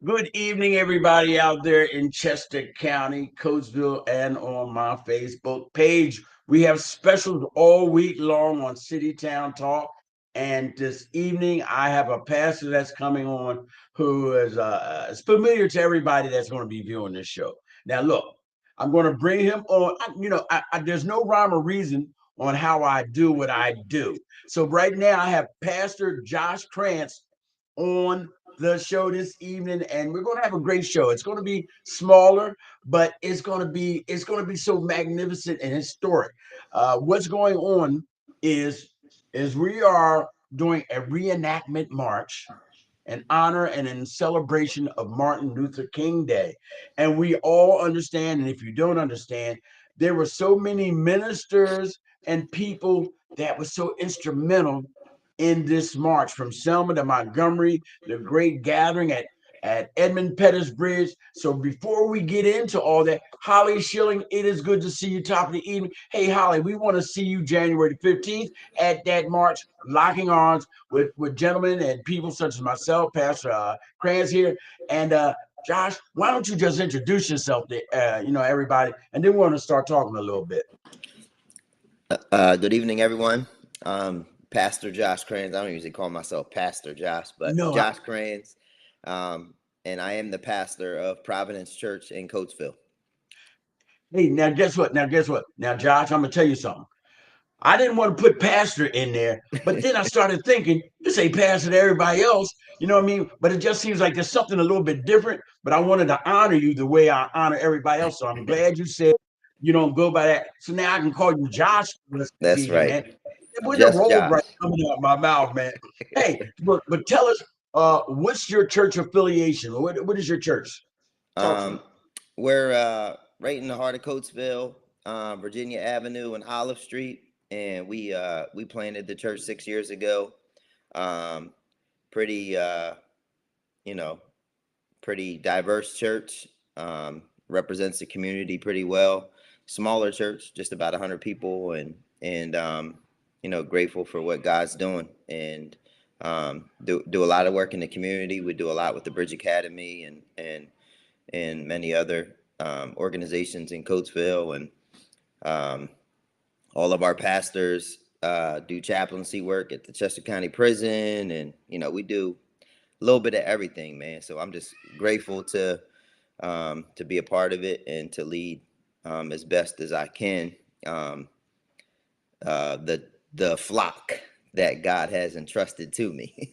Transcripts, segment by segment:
Good evening, everybody out there in Chester County, Coatesville, and on my Facebook page. We have specials all week long on City Town Talk. And this evening, I have a pastor that's coming on who is familiar to everybody that's going to be viewing this show. Now, look, I'm going to bring him on. There's no rhyme or reason on how I do what I do. So right now, I have Pastor Josh Krantz on the show this evening, and we're going to have a great show. It's going to be smaller, but it's going to be so magnificent and historic. What's going on is we are doing a reenactment march in honor and in celebration of Martin Luther King Day. And we all understand, and if you don't understand, there were so many ministers and people that were so instrumental in this march from Selma to Montgomery, the great gathering at Edmund Pettus Bridge. So before we get into all that, Holly Schilling, it is good to see you top of the evening. Hey, Holly, we want to see you January 15th at that march, locking arms with gentlemen and people such as myself, Pastor Cransas here. And Josh, why don't you just introduce yourself to everybody, and then we want to start talking a little bit. Good evening, everyone. Pastor Josh Cransas. I don't usually call myself Pastor Josh, but No, Josh Cransas. And I am the pastor of Providence Church in Coatesville. Hey, now guess what? Now, Josh, I'm gonna tell you something. I didn't want to put pastor in there, but then I started thinking, you say pastor to everybody else, you know what I mean? But it just seems like there's something a little bit different. But I wanted to honor you the way I honor everybody else. So I'm glad you said you don't go by that. So now I can call you Josh this That's evening, right. man. With the Just roll right Josh. coming out of my mouth, man. Hey, but tell us, what's your church affiliation? What is your church? Talk to me. We're right in the heart of Coatesville, Virginia Avenue and Olive Street, and we planted the church 6 years ago. Um, pretty you know pretty diverse church. Represents the community pretty well. Smaller church, just about 100 people, and grateful for what God's doing, and do a lot of work in the community. We do a lot with the Bridge Academy and many other organizations in Coatesville, and all of our pastors do chaplaincy work at the Chester County Prison, and we do a little bit of everything, man. So I'm just grateful to be a part of it and to lead as best as I can the flock that God has entrusted to me.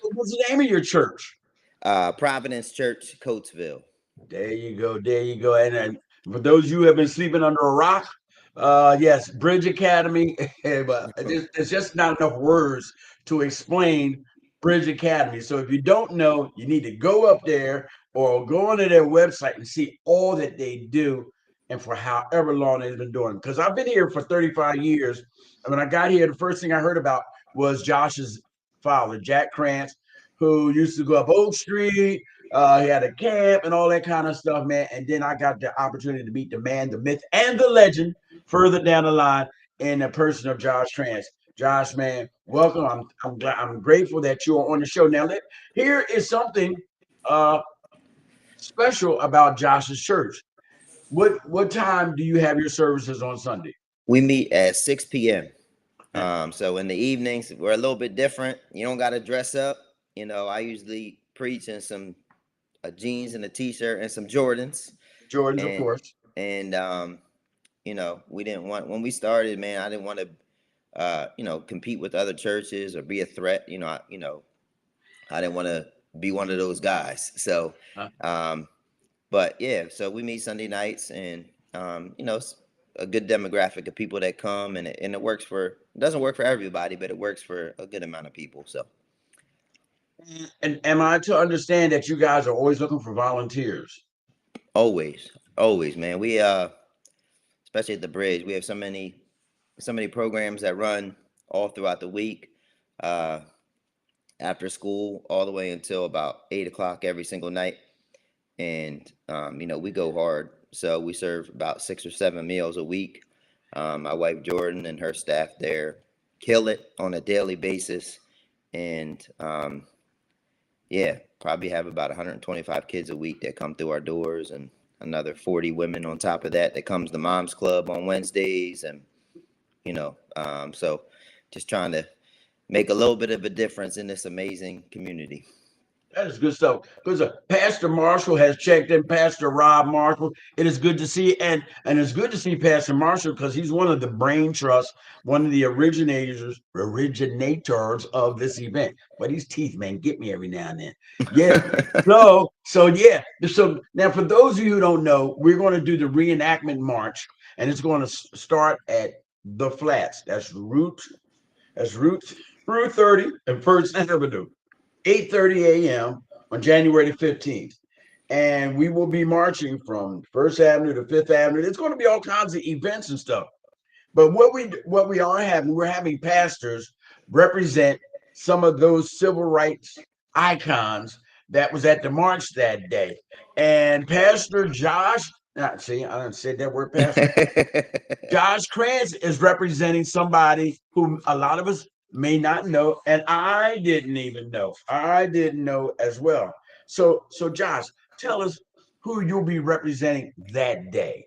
What's the name of your church? Providence Church, Coatesville. There you go. There you go. And for those of you who have been sleeping under a rock, yes, Bridge Academy. But it's just not enough words to explain Bridge Academy. So if you don't know, you need to go up there or go onto their website and see all that they do and for however long they've been doing. Because I've been here for 35 years. And when I got here, the first thing I heard about was Josh's father, Jack Krantz, who used to go up Oak Street. He had a camp and all that kind of stuff, man. And then I got the opportunity to meet the man, the myth, and the legend further down the line in the person of Josh Trans. Josh, man, welcome. I'm grateful that you are on the show. Now, here is something uh, special about Josh's church. What time do you have your services on Sunday? We meet at 6 p.m. So in the evenings, we're a little bit different. You don't got to dress up. I usually preach in some jeans and a t-shirt and some Jordans. Jordans, of And course. and we didn't want, when we started, man, I didn't want to compete with other churches or be a threat. I didn't want to be one of those guys. So but yeah, so we meet Sunday nights, and it's a good demographic of people that come, and it doesn't work for everybody, but it works for a good amount of people. So. And am I to understand that you guys are always looking for volunteers? Always, man. We especially at the bridge, we have so many programs that run all throughout the week, after school, all the way until about 8 o'clock every single night. And we go hard. So we serve about 6 or 7 meals a week. My wife Jordan and her staff there kill it on a daily basis. And yeah, probably have about 125 kids a week that come through our doors, and another 40 women on top of that comes to Mom's Club on Wednesdays. And so just trying to make a little bit of a difference in this amazing community. That is good stuff. Because Pastor Marshall has checked in. Pastor Rob Marshall. It is good to see, and it's good to see Pastor Marshall because he's one of the brain trusts, one of the originators of this event. But these teeth, man, get me every now and then. Yeah. So yeah. So now, for those of you who don't know, we're going to do the reenactment march, and it's going to start at the Flats. That's Route 30 and First Avenue. 8:30 a.m. on January the 15th. And we will be marching from First Avenue to Fifth Avenue. There's going to be all kinds of events and stuff. But what we are having, we're having pastors represent some of those civil rights icons that was at the march that day. And Pastor Josh, see, I didn't say that word, Pastor. Josh Cransas is representing somebody who a lot of us may not know, and I didn't even know. I didn't know as well. So Josh, tell us who you'll be representing that day.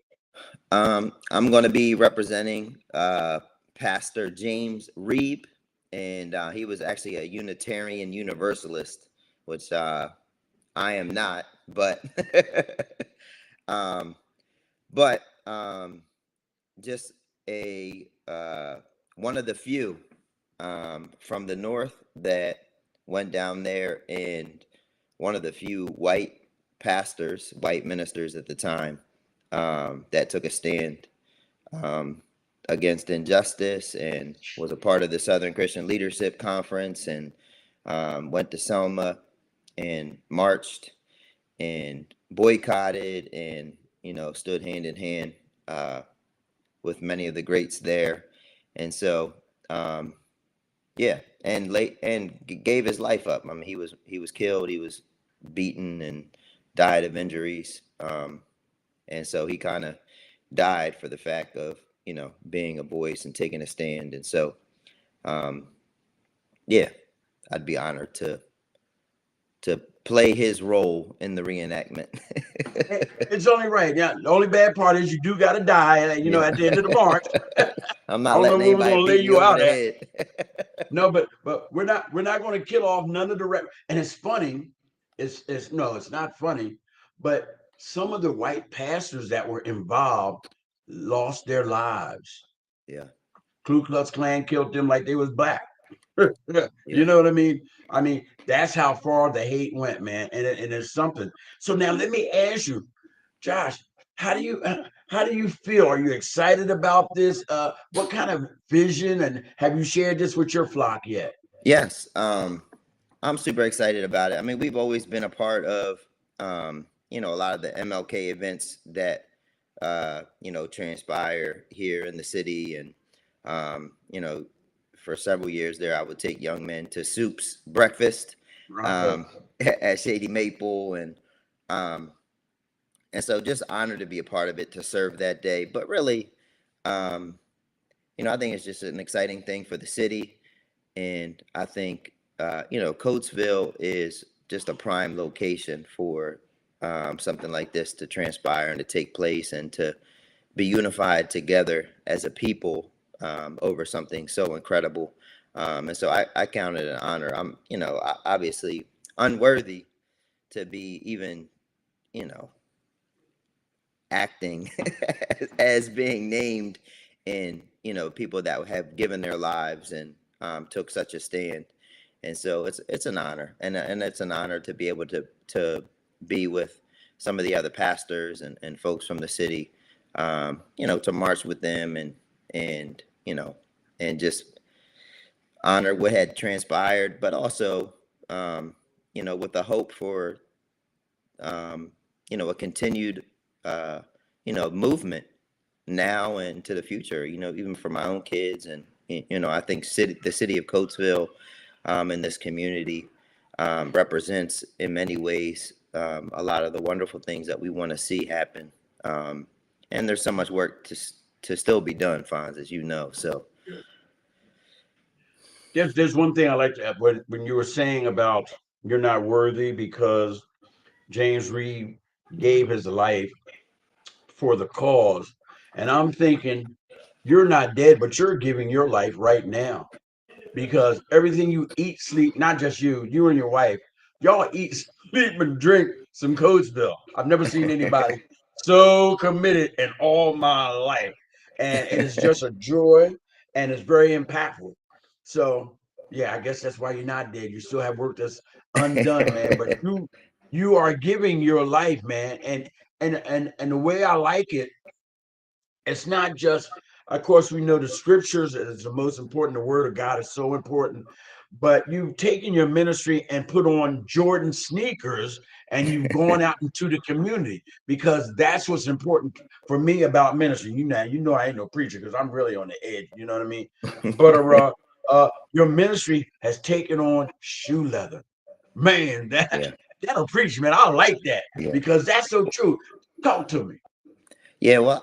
I'm going to be representing Pastor James Reeb, and he was actually a Unitarian Universalist, which I am not, but um, but just a one of the few from the north that went down there, and one of the few white pastors, white ministers at the time, that took a stand um, against injustice, and was a part of the Southern Christian Leadership Conference, and went to Selma and marched and boycotted, and stood hand in hand with many of the greats there. And so yeah, and gave his life up. I mean, he was killed, he was beaten and died of injuries. And so he kind of died for the fact of being a voice and taking a stand. And so um, yeah, I'd be honored to play his role in the reenactment. It's only right. Yeah, the only bad part is you do got to die, Yeah. at the end of the march. I'm I not don't know letting where we're anybody going to lay beat me you over out the at. head. No, but we're not going to kill off none of the and it's funny. It's no, it's not funny. But some of the white pastors that were involved lost their lives. Yeah, Ku Klux Klan killed them like they was black. You yeah. know what I mean? I mean, that's how far the hate went, man. And it's something. So now let me ask you, Josh, how do you feel? Are you excited about this? What kind of vision, and have you shared this with your flock yet? Yes, I'm super excited about it. I mean, we've always been a part of, a lot of the MLK events that, transpire here in the city. And, for several years there, I would take young men to Soup's breakfast Right. um, at Shady Maple. Um, and so just honored to be a part of it, to serve that day. But really, um, I think it's just an exciting thing for the city. And I think, Coatesville is just a prime location for something like this to transpire and to take place, and to be unified together as a people over something so incredible. And so I count it an honor. I'm, obviously unworthy to be even, you know, acting as being named in, people that have given their lives and took such a stand. And so it's an honor, and it's an honor to be able to be with some of the other pastors and folks from the city, to march with them, and and just honor what had transpired, but also with the hope for a continued uh, movement now and to the future, even for my own kids. And I think the city of Coatesville, and this community, represents in many ways a lot of the wonderful things that we want to see happen. um, and there's so much work to still be done, Fonz, as you know. So There's one thing I like to add when you were saying about you're not worthy because James Reeb gave his life for the cause. And I'm thinking, you're not dead, but you're giving your life right now because everything you eat, sleep, not just you and your wife, y'all eat, sleep, and drink some Coatesville. I've never seen anybody so committed in all my life. And it is just a joy and it's very impactful. So yeah, I guess that's why you're not dead. You still have work that's undone, man. But you are giving your life, man. And the way I like it, it's not just, of course, we know the scriptures is the most important. The word of God is so important. But you've taken your ministry and put on Jordan sneakers and you've gone out into the community because that's what's important for me about ministry. You know, I ain't no preacher because I'm really on the edge. You know what I mean? But your ministry has taken on shoe leather. Man, Yeah, that'll preach, man. I like that yeah, because that's so true. Talk to me. yeah. Well,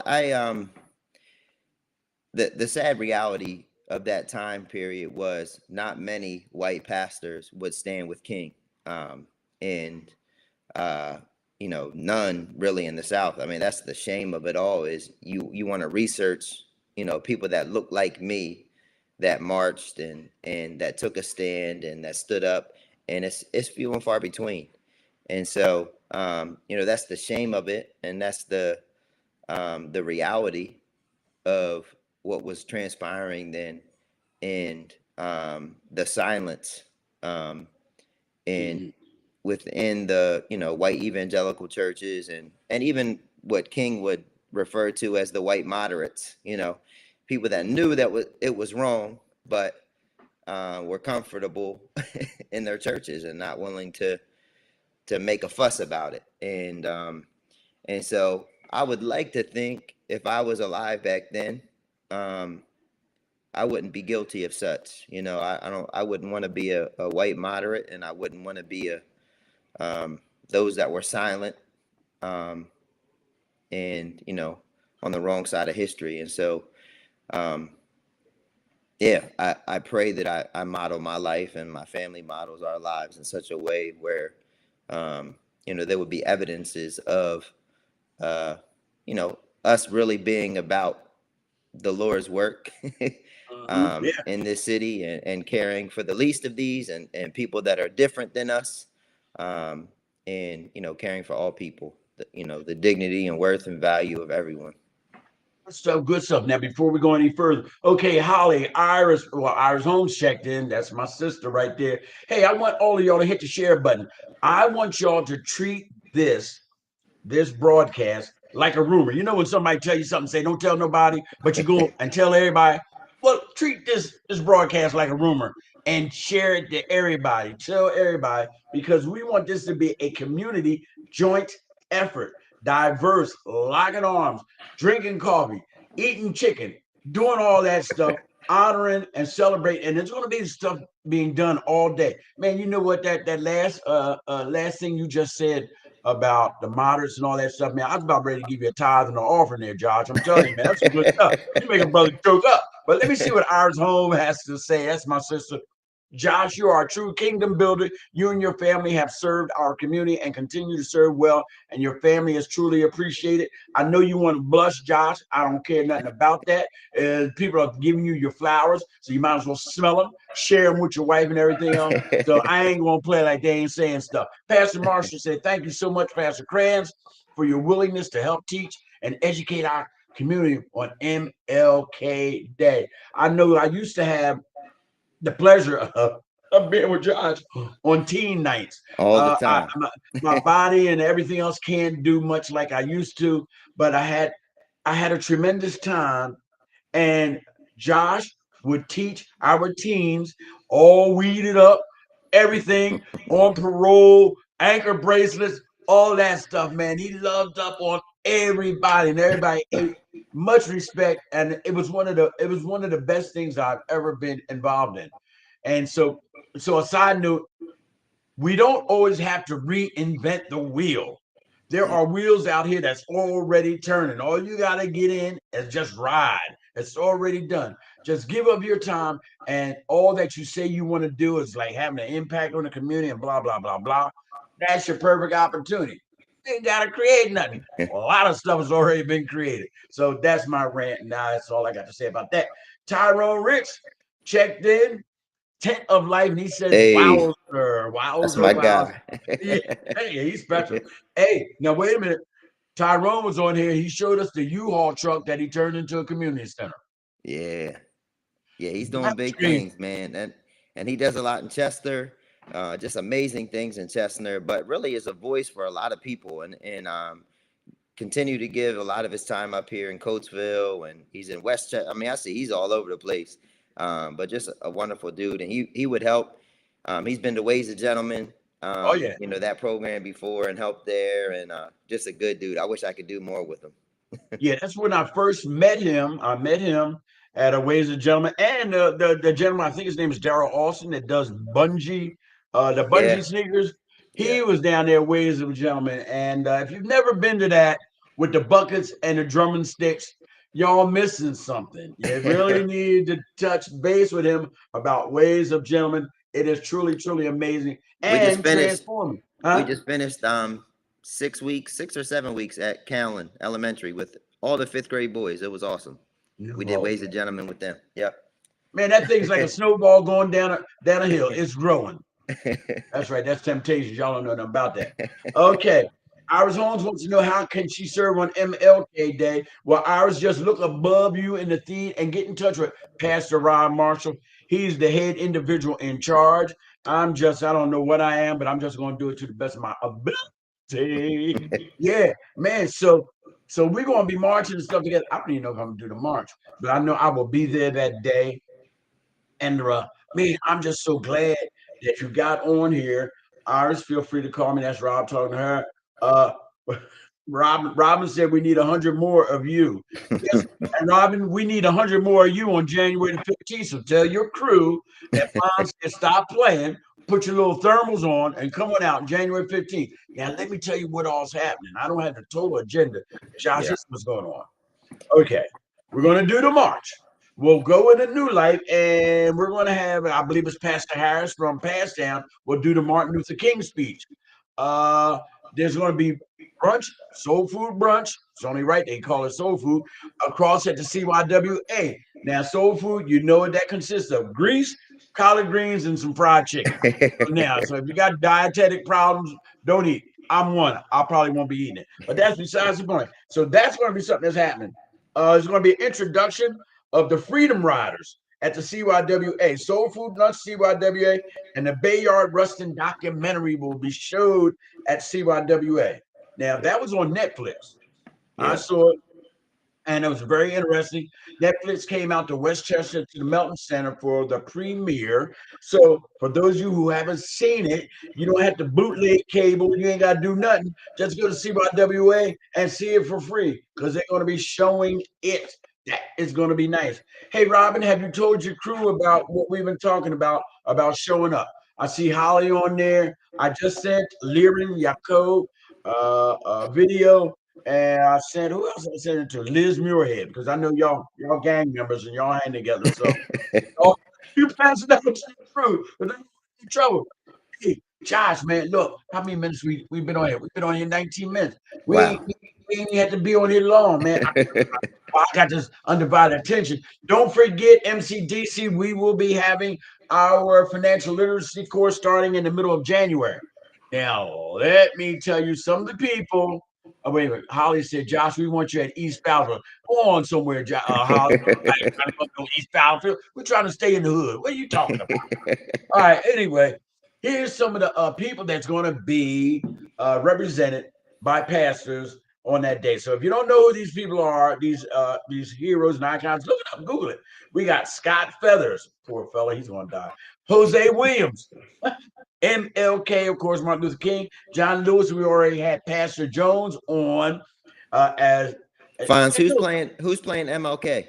the sad reality of that time period was not many white pastors would stand with King, and uh, none really in the South. I mean, that's the shame of it all. Is you want to research, people that look like me, that marched and that took a stand and that stood up, and it's few and far between. And so, that's the shame of it, and that's the reality of what was transpiring then, and the silence, and Mhm. within the white evangelical churches, and even what King would refer to as the white moderates, people that knew that it was wrong, but were comfortable in their churches and not willing to make a fuss about it. And so I would like to think if I was alive back then, um, I wouldn't be guilty of such. I wouldn't want to be a white moderate, and I wouldn't want to be those that were silent, um, and on the wrong side of history. And so, um, yeah, I pray that I model my life and my family models our lives in such a way where, there would be evidences of, uh, us really being about the Lord's work, Yeah. in this city, and caring for the least of these, and people that are different than us, um, and caring for all people, the dignity and worth and value of everyone. Good stuff. Now, before we go any further, okay, Holly, Iris, well, Iris Holmes checked in. That's my sister right there. Hey, I want all of y'all to hit the share button. I want y'all to treat this broadcast like a rumor. You know when somebody tell you something, say don't tell nobody, but you go and tell everybody. Well, treat this broadcast like a rumor and share it to everybody. Tell everybody because we want this to be a community joint effort, diverse, locking arms, drinking coffee, eating chicken, doing all that stuff, honoring and celebrating. And there's going to be stuff being done all day. Man, you know what that last thing you just said about the moderates and all that stuff, man. I was about ready to give you a tithe and an offering there, Josh. I'm telling you, man, that's some good stuff. You make a brother choke up. But let me see what Iris Home has to say. That's my sister. Josh, you are a true kingdom builder. You and your family have served our community and continue to serve well, and your family is truly appreciated. I know you want to blush, Josh. I don't care nothing about that. People are giving you your flowers, so you might as well smell them, share them with your wife and everything else. So I ain't gonna play like they ain't saying stuff. Pastor Marshall said, "Thank you so much, Pastor Kranz, for your willingness to help teach and educate our community on MLK Day." I know I used to have the pleasure of being with Josh on teen nights. All the I, time. my body and everything else can't do much like I used to, but I had a tremendous time. And Josh would teach our teams all weeded up, everything on parole, anchor bracelets, all that stuff, man. He loved up on everybody, and everybody ate much respect. And it was one of the best things I've ever been involved in. And so a side note, we don't always have to reinvent the wheel. There Yeah. are wheels out here that's already turning. All you got to get in is just ride. It's already done. Just give up your time, and all that you say you want to do is like having an impact on the community and blah, blah, blah, blah. That's your perfect opportunity. You ain't got to create nothing. A lot of stuff has already been created. So that's my rant. Now that's all I got to say about that. Tyrone Rich checked in, tent of life, and he says, Hey, "Wowzer, that's wowzer, my wowzer." guy. Yeah, hey, he's special. Hey, now wait a minute. Tyrone was on here. He showed us the U-Haul truck that he turned into a community center. Yeah. Yeah, he's That doing big screams, things, man. And he does a lot in Chester. Just amazing things in Chester, but really is a voice for a lot of people and continue to give a lot of his time up here in Coatesville, and he's in Westchester. I mean, I see he's all over the place. But just a wonderful dude, and he would help. He's been to Ways of Gentlemen, oh yeah. that program before and helped there, and just a good dude. I wish I could do more with him. Yeah, that's when I first met him. I met him at a Ways of Gentlemen, and the gentleman, I think his name is Daryl Austin, that does the Yeah, bungee sneakers. yeah. He was down there, Ways of Gentlemen, and if you've never been to that with the buckets and the drumming sticks, y'all missing something. You really need to touch base with him about Ways of Gentlemen. It is truly, truly amazing we just and finished. transforming, We huh? just finished 6 or 7 weeks at Callan Elementary with all the fifth grade boys. It was awesome. We did No. Ways of Gentlemen with them. Yep. Man, that thing's like a snowball going down a hill. It's growing. That's right. That's temptation. Y'all don't know nothing about that. Okay. Iris Holmes wants to know how can she serve on MLK Day? Well, Iris, just look above you in the feed and get in touch with Pastor Rob Marshall. He's the head individual in charge. I don't know what I am, but I'm just going to do it to the best of my ability. Yeah, man. So we're going to be marching and stuff together. I don't even know if I'm going to do the march, but I know I will be there that day. And man, I'm just so glad that you got on here. Iris, feel free to call me. That's Rob talking to her. Uh, Robin said we need 100 more of you. Yes, and Robin, we need 100 more of you on January the 15th. So tell your crew that Mom said stop playing, put your little thermals on, and come on out January 15th. Now, let me tell you what all's happening. I don't have the total agenda. Josh, Yeah. this is what's going on. Okay, we're going to do the march. We'll go in a new life, and we're going to have, I believe it's Pastor Harris from Passtown, will do the Martin Luther King speech. Uh, there's going to be brunch, soul food brunch. It's only right they call it soul food across at the CYWA. Now, soul food, you know what that consists of: grease, collard greens, and some fried chicken. So if you got dietetic problems, don't eat. I'm one. I probably won't be eating it, but that's besides the point. So that's going to be something that's happening. There's going to be an introduction of the Freedom Riders at the CYWA. Soul Food Lunch CYWA, and the Bayard Rustin documentary will be showed at CYWA. Now, that was on Netflix. I Yeah. saw it, and it was very interesting. Netflix came out to Westchester to the Melton Center for the premiere. So, for those of you who haven't seen it, you don't have to bootleg cable. You ain't got to do nothing. Just go to CYWA and see it for free because they're going to be showing it. That is going to be nice. Hey, Robin, have you told your crew about what we've been talking about showing up? I see Holly on there. I just sent Liren Yaakov a video, and I sent who else I sent it to? Liz Muirhead, because I know y'all gang members and y'all hang together. So you pass it out to the crew, but they're in trouble. Hey, Josh, man, look, how many minutes we've been on here? We've been on here 19 minutes. We ain't, Wow. we ain't had to be on here long, man. I got this undivided attention. Don't forget, MCDC, we will be having our financial literacy course starting in the middle of January. Now, let me tell you some of the people. Oh, wait a minute. Holly said, Josh, we want you at East Battlefield. Go on somewhere, Holly. I ain't trying to go to East Battlefield. We're trying to stay in the hood. What are you talking about? All right. Anyway, here's some of the people that's going to be represented by pastors on that day. So if you don't know who these people are, these heroes and icons, look it up, Google it. We got Scott Feathers, poor fella, he's going to die. Jose Williams, MLK, of course, Martin Luther King, John Lewis. We already had Pastor Jones on as. Fonz, who's playing MLK?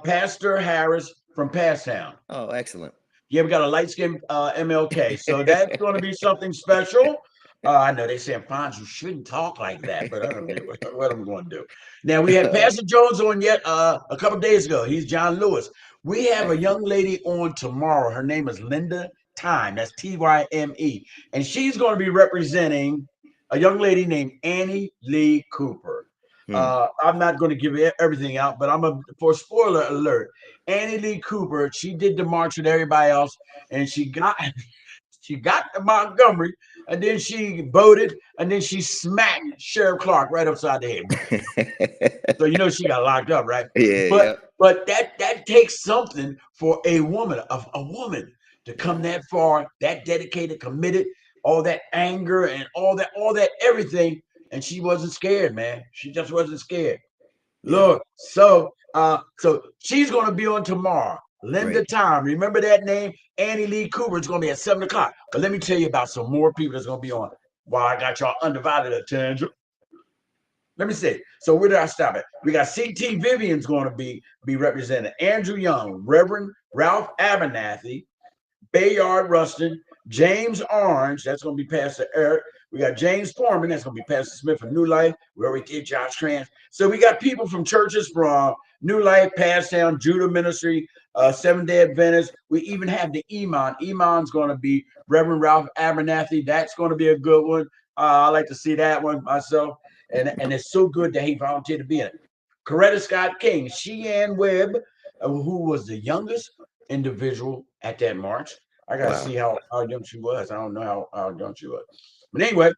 Pastor Harris from Passtown. Oh, excellent. Yeah, we got a light skinned MLK. So that's going to be something special. I know they saying, Fonz, you shouldn't talk like that, but I don't know what I'm going to do. Now, we had Pastor Jones on yet a couple days ago. He's John Lewis. We have a young lady on tomorrow. Her name is Linda Time. That's Tyme. And she's going to be representing a young lady named Annie Lee Cooper. Hmm. I'm not going to give everything out, but for spoiler alert, Annie Lee Cooper, she did the march with everybody else, and she got to Montgomery, and then she voted, and then she smacked Sheriff Clark right upside the head. So you know she got locked up, right? Yeah, But yep, but that takes something for a woman, a woman to come that far, that dedicated, committed, all that anger and all that everything, and she wasn't scared, man. She just wasn't scared. yep. Look, so she's gonna be on tomorrow. Linda Great. Time. Remember that name? Annie Lee Cooper is gonna be at 7 o'clock. But let me tell you about some more people that's gonna be on while I got y'all undivided attention. Let me see. So where did I stop at? We got CT Vivian's going to be represented. Andrew Young, Reverend Ralph Abernathy, Bayard Rustin, James Orange, that's going to be Pastor Eric. We got James Foreman, that's going to be Pastor Smith from New Life. We already did Josh Cransas. So we got people from churches from New Life, Passtown, Judah Ministry, Seventh Day Adventist. We even have the Iman. Iman's going to be Reverend Ralph Abernathy. That's going to be a good one. I like to see that one myself. And it's so good that he volunteered to be in it. Coretta Scott King, Sheehan Webb, who was the youngest individual at that march. I got to Wow. see how young she was. I don't know how young she was. But anyway,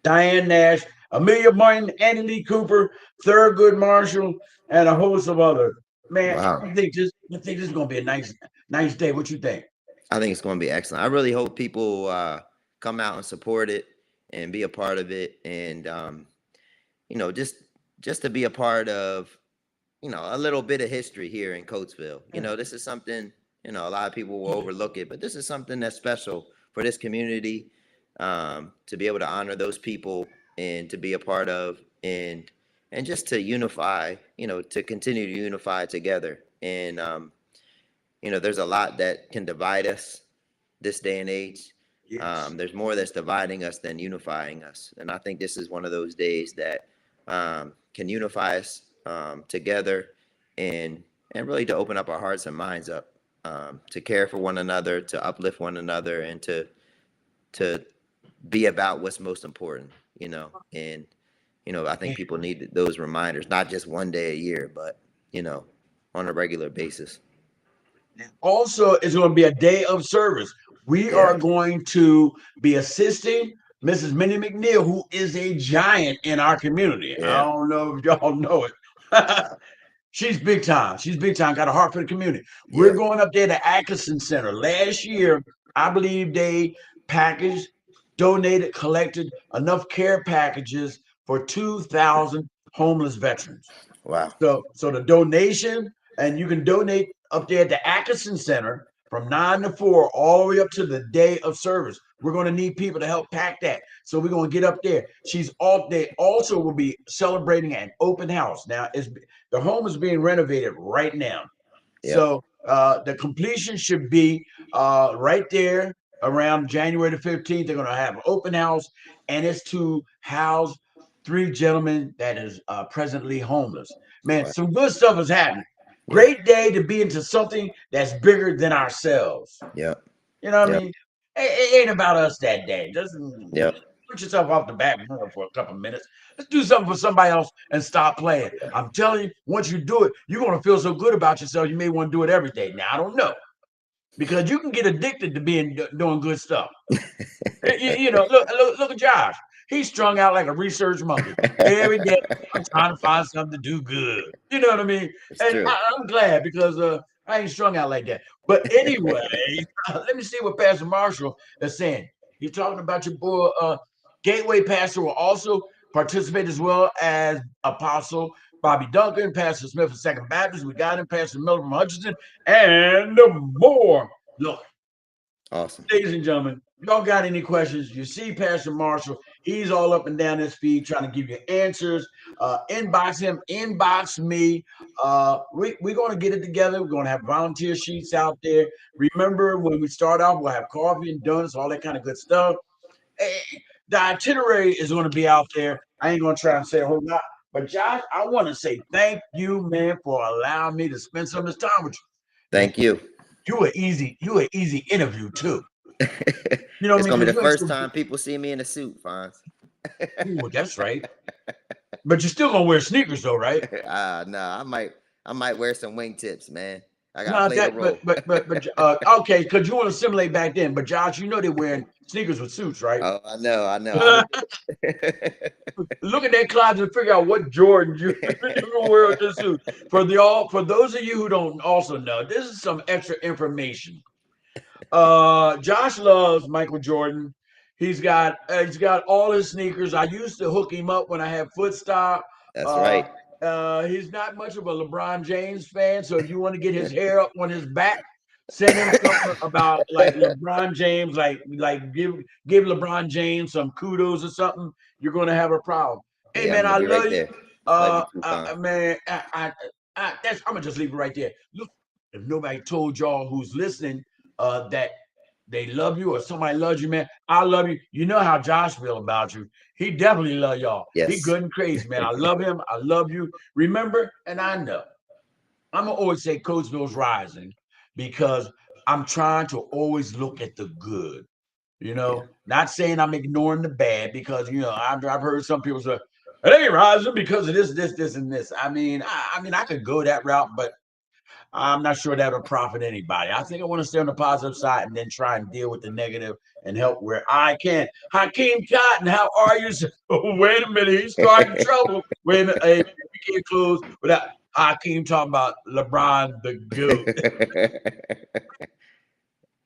Diane Nash, Amelia Martin, Annie Lee Cooper, Thurgood Marshall, and a host of others. Man, Wow. I think this is gonna be a nice day. What you think? I think it's going to be excellent. I really hope people come out and support it and be a part of it, and just to be a part of a little bit of history here in Coatesville. This is something a lot of people will overlook it, but this is something that's special for this community, to be able to honor those people and to be a part of, and just to unify, to continue to unify together. And there's a lot that can divide us this day and age. Yes. There's more that's dividing us than unifying us, and I think this is one of those days that can unify us together, and really to open up our hearts and minds up, to care for one another, to uplift one another, and to be about what's most important. And I think people need those reminders, not just one day a year, but on a regular basis. Also, it's going to be a day of service. We Yeah, are going to be assisting Mrs. Minnie McNeil, who is a giant in our community. I yeah, don't know if y'all know it. She's big time. She's big time. Got a heart for the community. We're yeah. going up there to Atkinson Center. Last year, I believe they packaged, donated, collected enough care packages for 2,000 homeless veterans. Wow. So the donation, and you can donate up there at the Atkinson Center from 9 to 4, all the way up to the day of service. We're going to need people to help pack that. So we're going to get up there. They also will be celebrating an open house. Now, the home is being renovated right now. Yep. So the completion should be right there around January the 15th. They're going to have an open house, and it's to house 3 gentlemen that is presently homeless. Man, Wow. some good stuff is happening. Yeah. Great day to be into something that's bigger than ourselves. Yep. You know what I Yep. mean? It ain't about us that day. Just Yep. put yourself off the back burner for a couple of minutes. Let's do something for somebody else and stop playing. I'm telling you, once you do it, you're going to feel so good about yourself. You may want to do it every day. Now, I don't know, because you can get addicted to doing good stuff. Look at Josh. He's strung out like a research monkey. Every day, I'm trying to find something to do good. You know what I mean? It's And true. I'm glad, because I ain't strung out like that. But anyway, let me see what Pastor Marshall is saying. He's talking about your boy, Gateway Pastor will also participate, as well as Apostle Bobby Duncan, Pastor Smith of Second Baptist. We got him, Pastor Miller from Hutchinson, and more. Look, Awesome. ladies and gentlemen, y'all got any questions? You see Pastor Marshall, he's all up and down his feed trying to give you answers. Inbox him, inbox me. We're going to get it together. We're going to have volunteer sheets out there. Remember, when we start off, we'll have coffee and donuts, all that kind of good stuff. the itinerary is going to be out there. I ain't going to try and say a whole lot. But Josh, I want to say thank you, man, for allowing me to spend some of this time with you. Man, Thank you. you an easy interview too. You know what I It's mean? gonna be Because the you ain't first so. time people see me in a suit, Fonz. Ooh, that's right. But you're still gonna wear sneakers though, right? No, I might wear some wingtips, man. I gotta No, play the that role. okay, because you want to simulate back then. But Josh, you know they're wearing sneakers with suits, right? Oh, I know, I know. I'm Look at that closet and figure out what Jordan you can wear with this suit. For those of you who don't also know, this is some extra information. Josh loves Michael Jordan. He's got all his sneakers. I used to hook him up when I had Footstop. That's Uh, right. he's not much of a LeBron James fan, so if you want to get his hair up on his back, send him something about like LeBron James, like give LeBron James some kudos or something. You're gonna have a problem. Hey Yeah, I'm man, gonna I be right love you. there. Love you too, Fonz. Man, I'm gonna just leave it right there. Look, if nobody told y'all who's listening that they love you or somebody loves you, man, I love you. You know how Josh feel about you. He definitely love y'all. He Yes. good and crazy, man. I love him. I love you. Remember, and I know I'm gonna always say Coatesville's rising because I'm trying to always look at the good. Yeah. Not saying I'm ignoring the bad because I've heard some people say it ain't rising because of this, and this. I could go that route, but I'm not sure that'll profit anybody. I think I want to stay on the positive side and then try and deal with the negative and help where I can. Hakeem Cotton, how are you? Wait a minute, he's starting trouble. Wait a minute, hey, we can't close without Hakeem talking about LeBron the GOAT.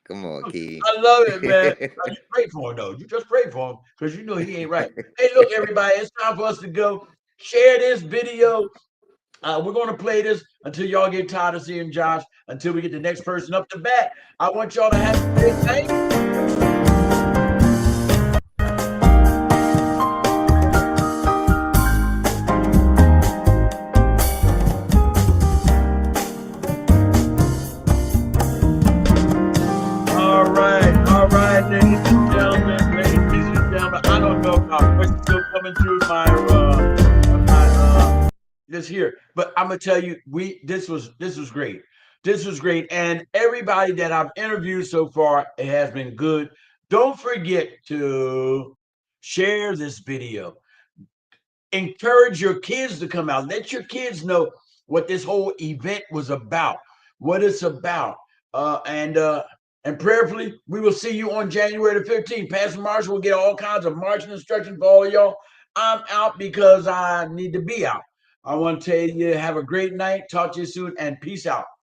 Come on, Key. I love it, man. You pray for him though. You just pray for him because you know he ain't right. Hey, look, everybody, it's time for us to go. Share this video. We're going to play this until y'all get tired of seeing Josh, until we get the next person up to bat. I want y'all to have a great night. All right, ladies and gentlemen. I don't know if my voice is still coming through my this here, but I'm gonna tell you, this was great. This was great, and everybody that I've interviewed so far, it has been good. Don't forget to share this video. Encourage your kids to come out. Let your kids know what this whole event was about, what it's about. And prayerfully, we will see you on January the 15th. Pastor Marshall will get all kinds of marching instructions for all of y'all. I'm out because I need to be out. I want to tell you, have a great night. Talk to you soon, and peace out.